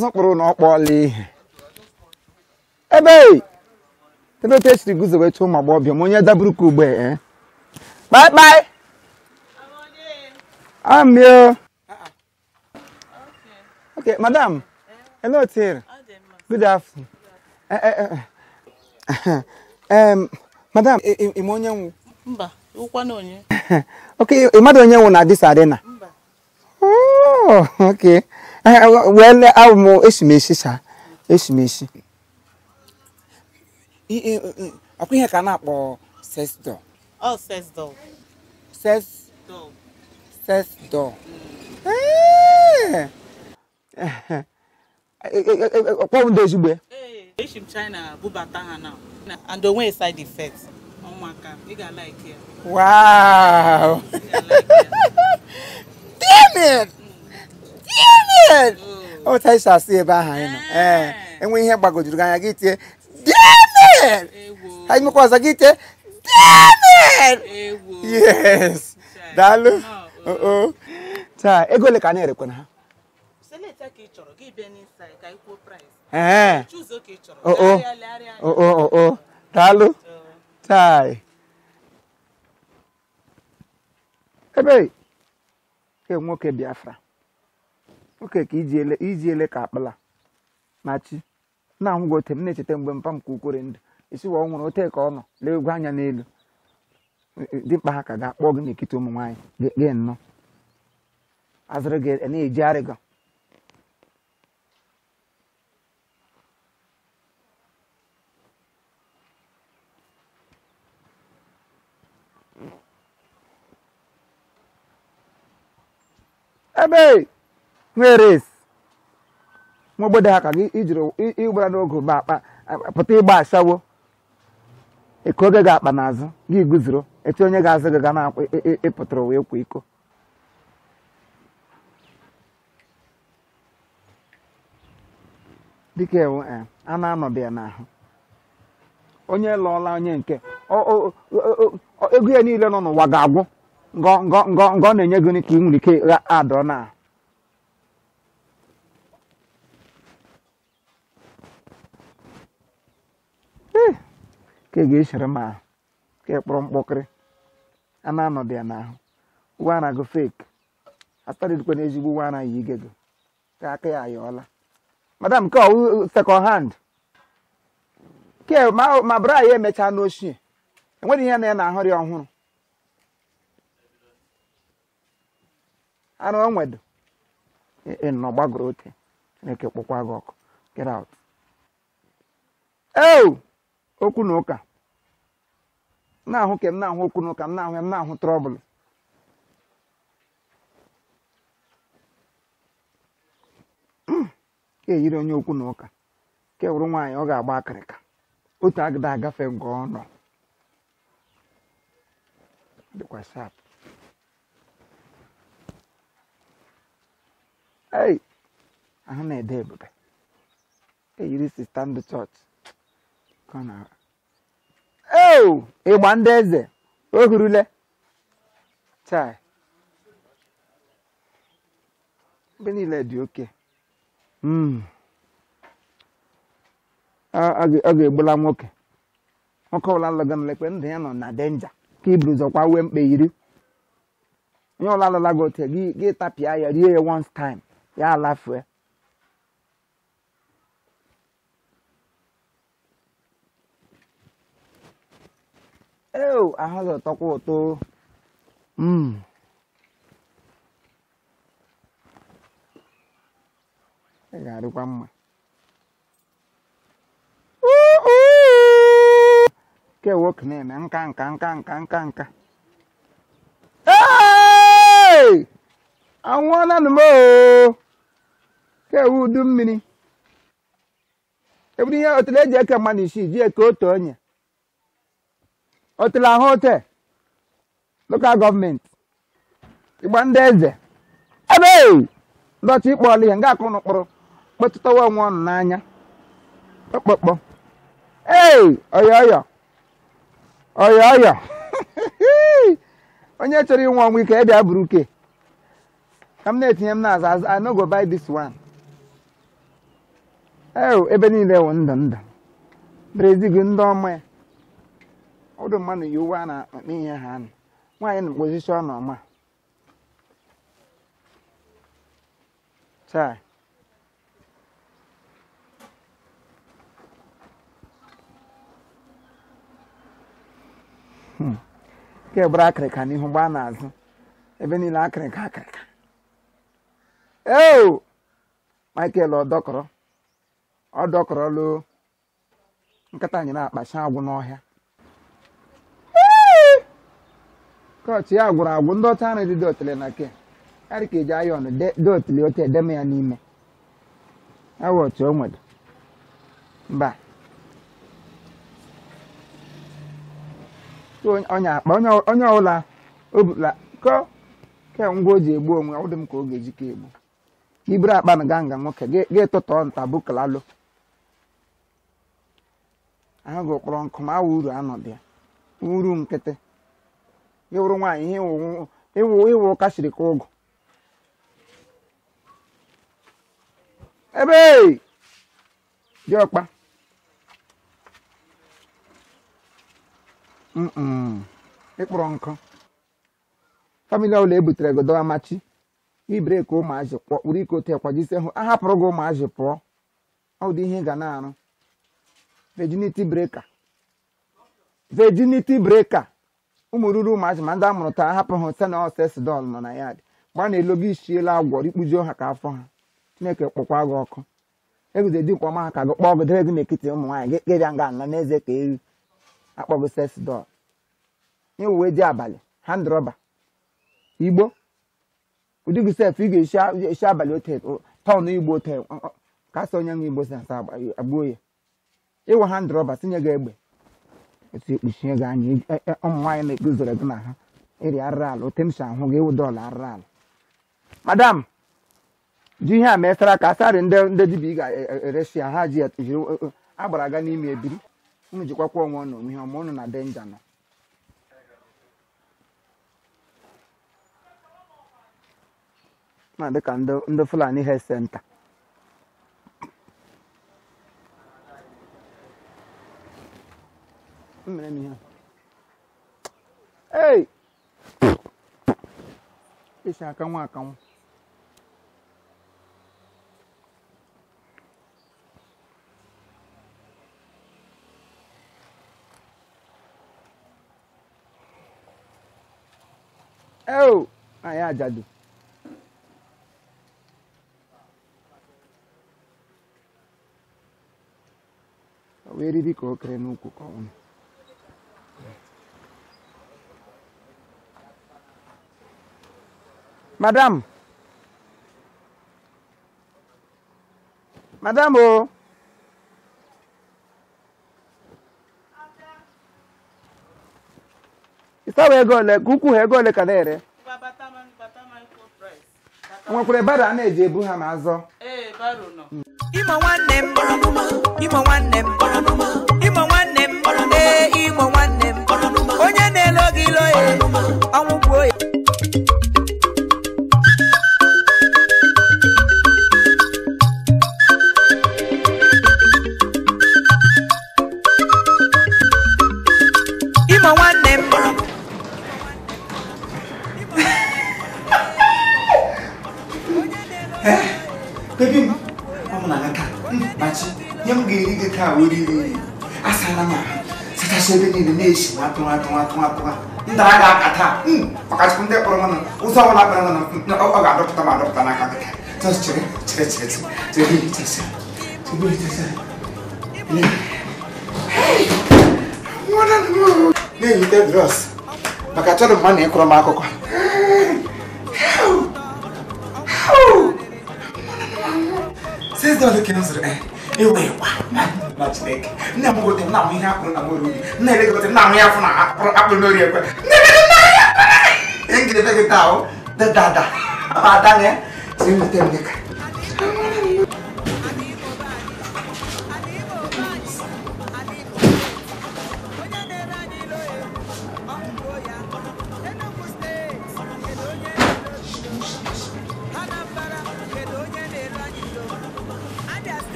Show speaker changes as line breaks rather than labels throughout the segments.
zokporo na okpoli ebe tesi guzo we chuma gbobio mo nya daburu ku gbe bye bye I'm here. Okay, madam. Hello, dear. Good afternoon. Madam, Imo
Mba, ukwana onye.
Okay, mmadụ onye nwụ na this arena.
Mba.
Oh, okay. Well, I'm esimeshi sha. Esimeshi. Akwa ihe ka na-akpọ sex doll.
Oh, sex doll.
Sex
Doll.
Sex doll. What do you do?
Hey, China bubata ha now. And the way side effects. Oh my God, you got like it.
Wow. Damn it! Damn it! Oh, I shall see about him. And when you have baggage, you're going to get it. Damn it! I'm going to get it. Damn it! Yes. Dalu. Oh. Sa, ego le kanere kuna.
Select a kitchen, give Ben inside, I put price. Choose a kitchen.
Oh. Dalu. Sai. Ebe. Ke nwoke Biafra. Okay, ka ijiele ka akpala. Machi. Na ahụ gote m na-echete mgbe mpam ka ukore ndụ. Isi wa ọnwụrụ ote ka ọ nọ, lee anya n'elu. Dimkpa ha ka ga-akpọ gị n'ekiti ụmụ nwaanyị gị nnọọ azụrụ gị na-eji arịga ebe nwere nwa obodo ha ka gị ijiri ịgbara n'oge ba akpa pụta ịgba asawo eko oge ga-akpa n'azụ gị guzoro etu onye ga-azụ gị ga na-akwa ịpụtara wee kwa iko dịka ewu a na-anọdụ ya n'ahụ onye lụọla onye nke ego ya niile nọ n'ụwa ga-agwụ ngọ na-enye gị ka ị nwere ike adọ na ka ga-eshere m ahụ ka kpọrọ mkpọkịrị a na-anọdụ ya n'ahụ uwe a na-agụ fake astarịdịkwa n'ezigbo uwe a na-yi ige gị ka aka ya ayọọla madam ka ọ second hand ke ma bra ya emechaa n'ochie enweghị ihe na ya na-ahụrị ọhụrụ anụ onwedo nọ gbagoro ote Chineke kpọkwa gị ọkụ get out okwu na ụka na-ahụ ke m na-ahụ okwu na ụka m na-ahụ ya m na-ahụ trọbụl ka eyiri onye okwu na ụka ke wụrụ nwaanyị ọ ga-agba akịrịka otu agada agafe nke ọ nọ dịkwa sharp ahụ na-ede ebube eyiri sista ndị chọọchị ịgba ndị eze ohurule chai ebe niile dị oke ọ ga-egbula nwoke ọbụla nlọga nlekwe ndụ ya nọ na denja ka iburu zọkwa wee mkpe yiri onye ọla alụla gị ote gị tapịa ya rie ya once time ya alafue ahụ ga-atọkwa ụtọ ị ga-adịkwa mma ke nwoke na-eme nka anwụọla nụ m ke ewu udu mmiri eburu ihe otele eji eke mmadụ isi ji eke otu onye otele ahụ ote lokal gọọmenti ịgba ndị eze ebe ndọcha ịkpọọla ihe nga akụ n'ụkpụrụ kpetụtawa onwe ọnụ n'anya okpokpo ọyọyọ onye chọrọ inwe ọnwụ ike ebịa buru uke ka m na-etinye m n'azụ I no go buy this one ebe niile wụ ndụ ndụ brezil ndị ọma ya ọdụ mmanụ yi uwe a na-akpa ihe ha nụ nwaanyị na pozishọn ọma chai nke bụrụ akịrịka n'ihu gbaa n'azụ ebe niile akịrịka Michael ọdọkọrọ loo nkịta nyere akpacha agwụ n'ọhịa kọchị ya gwụrụ agwụ ndị ọcha na-edi dotele na ke karị ka eji ayọn dotele otu edeme ya n'ime awa otu o nwere mba onye ọbụla obula ke ngwa o ji egbu onwe ọ dị m ka ọ ga-eji ka egbu ka iburu akpa na ganga nwoke ga-etụtọ nta bukalalo ahụ gị kpọrọ nkụ ma awa uru anọdụ ya uru nkịtị gị wụrụ nwaanyị ihe ịwụ ụka shiri ka ụgụ ebe dị ọkpa ịkpọrọ nkụ famili ọbụla ebutere godo amachi ibere ka ụmụazị kpọkpụrụ ike otu ekwajisie hụ a hapụrụ gị ụmụazị pụọ ọ dị ihe ị ga na-arụ virginity breaker ụmụ ruru ụmụazị ma ndị a mụrụ taa hapụ ha senọsesdol nọ na ya dị mgbe a na-elo gị isiela agwọ ikpujuo ha ka afọ ha Chineke kpọkwa gị ọkụ eguze dị mkpọma ha ka gị kpọọ gidere gị n'ekiti ụmụ nwaanyị gị bịa nga anọ n'eze ka eri akpọgị sesdol nye uwe dị abalị handrọba igbo ụdị gị sef ị ga-esi abalị ote tọn igbo ote ka asị onye nwe igbo si asa agbuo ya ịwa handrọba tinye gị egbe otu ekpuchie gị anya ụmụ nwaanyị na-eguzoro gị na ha iri arịrị ala ote m si ahụ gị ewu dọla arịrị ala madam ji ihe a mesara ka asarị ndị dibịa ị ga-eresi ya ha ji jiri agbara aga n'ime ebiri unu jikwakwa onwe ụnụ ihe ọma ụnụ na denja nọ na dịka ndị Fulani health center isi akanwụ akanwụ anyị ajadu wee ribi ka o kere n'ukwu ka ọnwụ madam o ịsawa ego ole ka ukwu ha ego ole ka na-ere nwekwara baro a na-eji ebu ha ma azọ
Imo nwanne m Imo nwanne m Imo nwanne m Imo nwanne m onye na-elo gị ilo ya ọnwụ gbuo ya Imo nwanne m
baby I'm not machi nyam ga-eri gị ka weri iri asala ma sachasị ebe niile na-esi atụ ndara ga-akata maka chukwu ndị kpọrọ mana ụzọ ọbụla kpọrọ mana ọ ga-adọpụta ma adọpụta n'aka gị just chere na-eyite dros maka chọrọ mma na ịkọrọ m akụkọ $6 ka m zụrụ ewe na Chineke nne m gote m na-amụ ihe akpụrụ na nwere obi nna elegote m na-amụ ya afụ na akpụrụ n'ori ekwe ngidebe gị taa dada adanye si nwete m dịka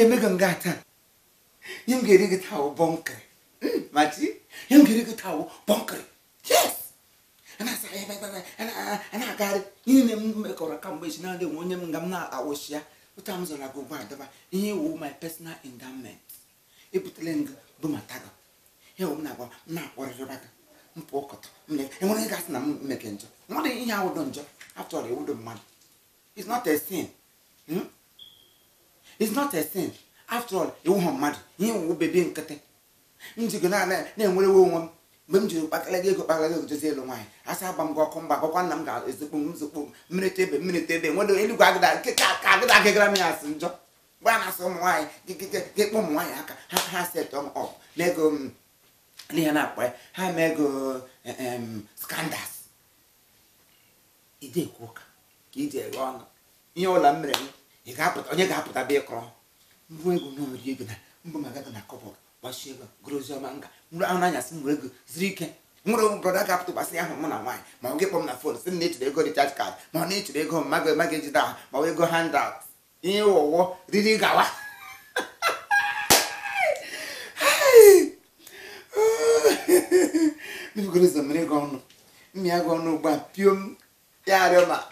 mega ngata. Yim get it how bunker. Machi, yim get it how bunker. Yes. And I say, and I got it. You make or a combination now the one yam gamna I was here. What times on I go by the way. You my personal endowment. You put ling bumataga. You never not what is back. Pocket. And when I got them making what do you have done? After all, you wouldn't mind. It's not a sin. It's not a sin. After all, you won't mad. You will be being cut. You can then will Bumju back like you go back to zero wine. As I bum go come back, one number is the boom, minute, what do you got that? Get Grammy as and job. When I saw wine, get one wine, I said them up. Lego Leon way, I may go scandals. It did cook. He did wrong. You're lumbering. You got put on your gap with a beer crawl. We will know you gonna Bumagana couple. Bashiga, Gruzia manga, Murananas, Murgu, Zrike, Muro, brother cap to Basia Mona wine. My get on the phone, send it to the good chat card. My need to go maggage down, but we go hand out. You or Didi Gawa. You go to the Minigon. Me, I go no but Pum Yarama.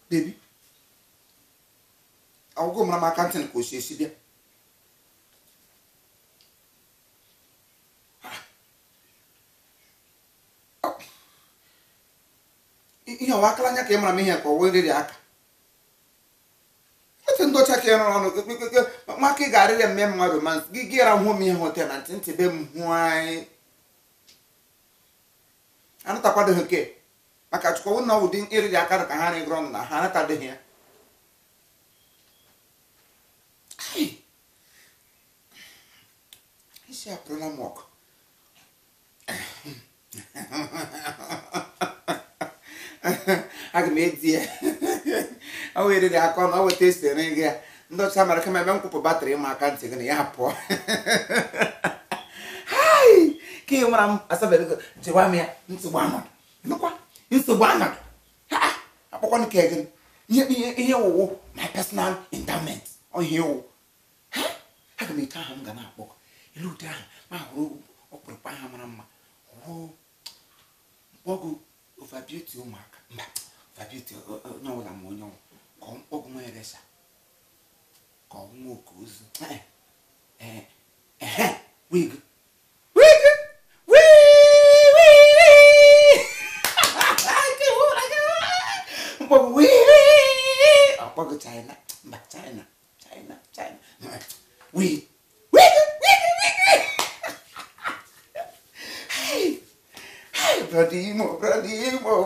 Baby, I'll go to my canteen because she's there. You know, I can't get my here for where they are. I think don't check on my kid got it and memory months. Get a home in hotel and think to them why I'm not a part of her cake. I can't go now, didn't eat the car and grown the Hanata here. Hey, is a program walk. I can make the I waited the account, I will taste the ring here. No time I come and put battery in my country in the airport. Hi, Kim, I saw the Jawamia into one. Look what? It's the one. Ha! Upon the keg. You, my personal endowment. On you. Ha! I can make time gonna walk. You look down, my room, or prepare mamma. Oh, Bogu of a beauty, mark. For beauty, no, I'm no. Come, oh, my resa. Come, Mokus. Wig. China, but China. We. Hey, Brady, Imo,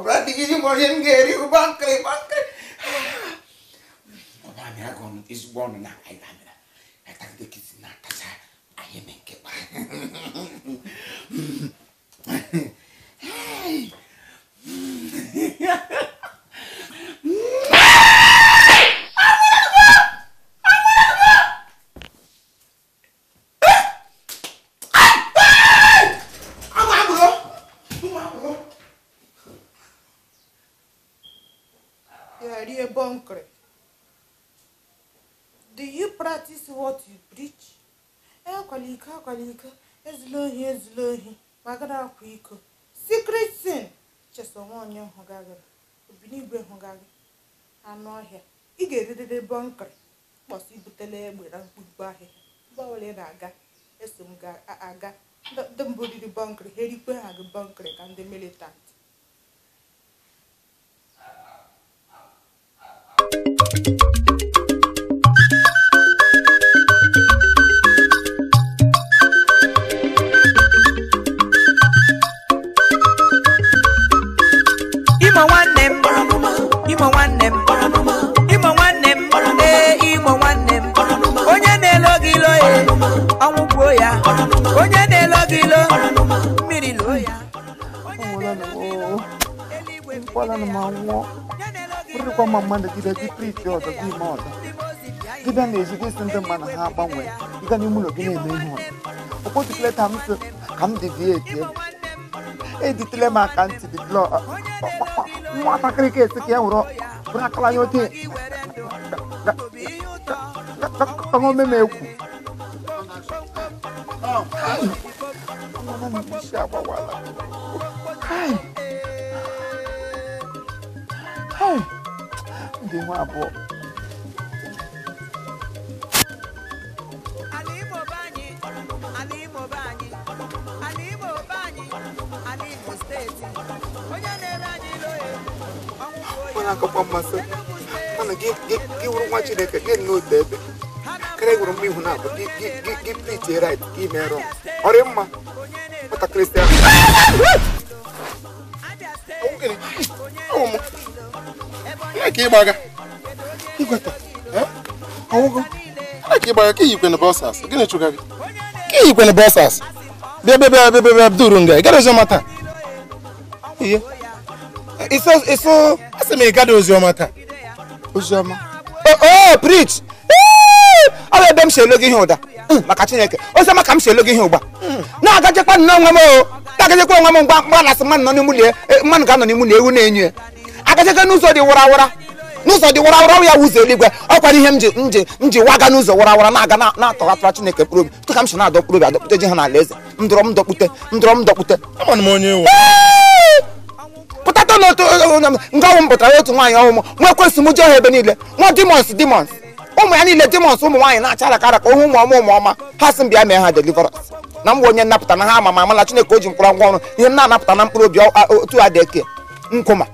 and Gary, bunker. Obama is born now. I think the kids not as I am in. Hey.
Bunker. Do you practice what you preach? Ezlohi. Magara kwiko. Secret sin. Chesomonye hogaga. Obinigwe hogaga. Anohia. Igerede bunker. Bosi butele egbe na gbugba ahia. Bawole na aga. Esomga aga. The body the bunker. Herikwe ha the bunker and the militant.
Imo one name, onye na-elogilo ọnwụgbuo ya, onye na-elogilo mmiri loo ya, onye na-elogilo eluigwe mmiri ya, onye na-elogilo
Bụrụkwa mma mmadụ gide gị priti ọzọ gị ime ọzọ. Gị bịa na-eji gị si ndị mmadụ ha agbanwe. Ịga n'ime ụlọ gị na-eme ihe ọzọ. Ụkpọtụkele ka m deviate ebe. Editele m aka ntị dịtụlọ nwatakịrị ka esi ka ya wụrụ bụrụ akala ya ote ka ome m ekwu. Isi agbawala. Ndị nwa abụọ. Mana akọkwa mmasị mana gị wụrụ nwa Chineke gị n'otu ebe karịa gwụrụ mma ihu na-abụ gị pliti rit gị merọ ọrị mma pụta kristian
ka ịgbaga
igweta
ọwụgo ka ịgbaga ka iyikwe na bọsas gịnị chụga gị ka iyikwe na bọsas bịa duru nga ị gara oziọma taa ihe iso asị m ị gada oziọma taa
oziọma preach ọ bụ ebe m si elo gị ihe ụda maka Chineke oziọma ka m si elo gị ihe ụgba na-agajekwa nnọọ onwe m na-agajekwa onwe m mgba na asị mmadụ nọ n'ime ụlọ mmadụ ga-anọ n'ime ụlọ ewu na-enyo ya agajekwa n'ụzọ dị warawara ya ụzọ eluigwe ọkwara ihe m ji waga n'ụzọ warawara na-aga na-atọghatara Chineke mkpụrụ obi tụ ka m si na-adọ mkpụrụ obi adọkpụte ji ha n'ala eze ndọrọ m dọkpụte
amanụ m onye ewu
pụtata n'otu nga ọnwụ m pụtara otu nwaanyị ọnwụ m nwa ekwesị m je ha ebe niile nwa demons ụmụ ya niile demons ụmụ nwaanyị na-acha alaka alaka ohu ụmụ ọma ha sị m bịa mee ha deliverance na m bụ onye nnapụta na ha ama ma amala Chineke o ji mkpụrụ ngwa ọrụ ihe m na-anapụta na mkpụrụ obi otu a dị eke nkụma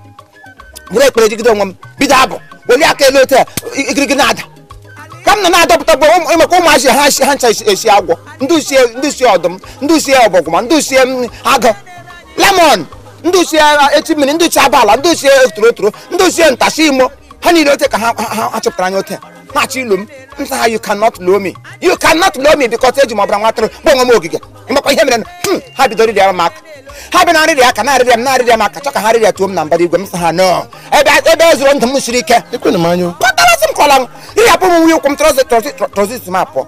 bụrụ ekpere jigide onwe m bido abụ weli aka elu otu a igirigi na-ada ka m nọ na-adọpụta bụ maka ụmụazị ha ncha esi agwọ ndị usie ọdụm ndị usie ọbọgwụma ndị usie agụ lemon ndị usie echi mmiri ndị usie abala ndị usie torotoro ndị usie ntachi imo ha niile ote ka ha chọpụtara anya ote na-achọ ilu m nsa ha you cannot low me because eji m ọbara nwa atụrụ bụ onwe m ogige ịmakwa ihe mere ha bidoro ịrịa m aka ha bịa na-arịrị aka na-arịrị m aka chọ ka ha rịrịa tuo m na mbara igwe m sị ha no ebe ezuru ndụ m siri ike kọtarasị m kọla m ịhapụ m nwe ụkwụ m trọzis m apụọ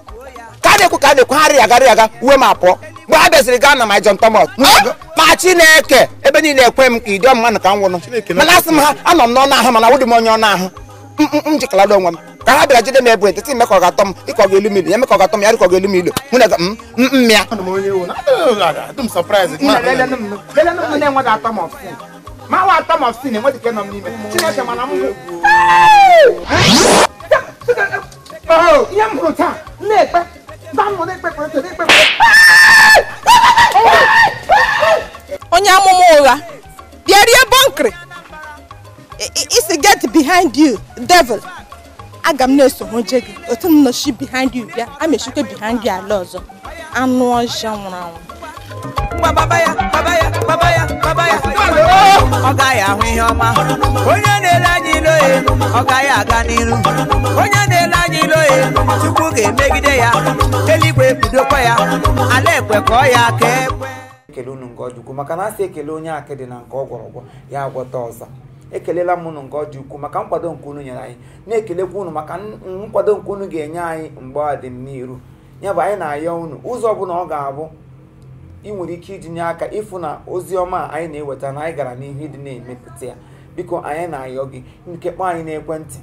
ka a na-ekwu ha rịrị aga uwe m apụọ mgbe ha bịaziri gaa na my John Thomas ma Chineke ebe niile ekwe m ka ido mmanụ ka m nwụrụ mana asị m ha anọ m n'ọnụ ahụ mana wụdị m onye ọnụ ahụ m jikalado onwe m ka ha bịara jide m ebu etiti ime ka ọ ga-atọ m dịka ọ ga-elu m ilu ya eme ka ọ ga-atọ m ya dịka ọ ga-elu m ilu nwunye mmịa na-enweghị atọ m ọfsin ma nwa atọ m ọfsin enweghị ike nọ m n'ime Chineke mana m ihe m hụrụ taa na-ekpe
onye amụma ụgha bịa rie bọnkịrị isi get behind you devil aga m na-esonye gị otu m nọchi behind you bịa amechikwa behind you ala ọzọ anụ ọjọọ nwụrụ anwụ
ọ gaghị ahụ ihe ọma onye na-ele anyị iloye ọ gaghị aga n'iru onye na-ele anyị iloye Chukwu ga-emegide ya eluigwe bidokwa ya ala ekwe ka ọ ya ka ekwe
ekele unu nke ọjị ukwu maka na asị ekele onye akịdị na nke ọ gwọrọ ọgwọ ya agwọta ọzọ ekelela m unu nke ọjị ukwu maka nkwado nke unu nyere anyị na-ekelekwa unu maka nkwado nke unu ga-enye anyị mgbe ọ dị n'iru ya bụ anyị na-ayọ unu ụzọ ọbụla ọ ga-abụ ị nwere ike ijinye aka ịfụ na ozi ọma anyị na-eweta na anyị gara n'ihu ịdị na-emepụta ya biko anyị na-ayọ gị nke kpọọ anyị n'ekwentị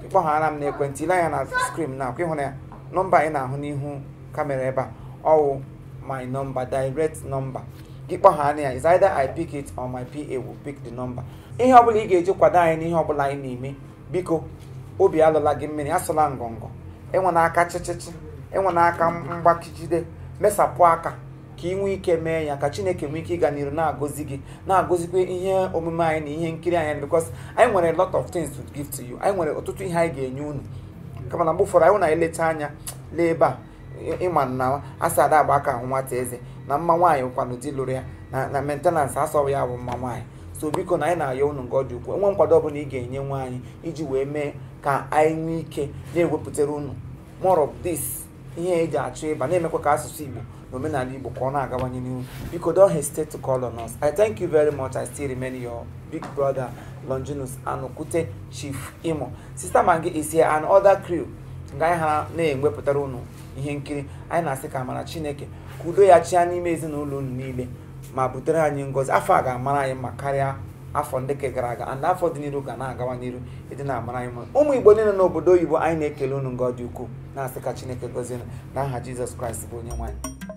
ịkpọghara m n'ekwentị ile anya na skrin na akwa ịhụrụ ya nọmba anyị na-ahụ n'ihu kamera ebe a ọwụ my number direct number gị kpọghara ya is either I pick it or my PA will pick the number ihe ọbụla ị ga-eji kwado anyị n'ihe ọbụla anyị na-eme biko obi alụla gị mmiri asụla ngọngọ enwe n'aka chịchịchị enwe n'aka mgbakijide mesapụ aka ka ị nwee ike mee ya ka Chineke nwee ike ịga n'iru na-agọzi gị na-agọzikwa ihe omume anyị na ihe nkiri anyị because anyị nwere a lot of things to give to you anyị nwere ọtụtụ ihe anyị ga-enye unu kama na mgbe ụfọdụ anyị na-eleta anya lee ebe a ịma na asa ada agba aka ahụ nwata eze na mma nwaanyị ụkwanụ di lụrụ ya na maintenance asọghị ya bụ mma nwaanyị so biko na anyị na-ayọ unu nke ọ dị ukwuu enwe nkwado ọbụla ị ga-enye nwaanyị iji wee mee ka anyị nwee ike na-ewepụtara unu more of this ihe eji achụ ịba na-emekwa ka asụsụ Igbo n'omenala Igbo ka ọ na-agawanye n'ihu. Biko don't hesitate to call on us. I thank you very much. I still remain your big brother Longinus Anukute, Chief Imo. Sister Mangi is here and other crew. Nga ha na-enwepụtara unu ihe nkiri. Anyị na-asị ka amara Chineke ka udo ya chia n'ime ezinụlọ unu niile ma butere anyị ngọzi. Afọ a ga-amara anyị ma karịa afọ ndị ke gara aga, and afọ dị n'iru ga na-agawa n'iru ịdị na-amara anyị mma. Ụmụ Igbo niile n'obodo oyibo anyị na-ekele unu ngọ dị ukwuu, na-asị ka Chineke gọzie n'aha Jizọs Kraịst bụ onye nwe anyị.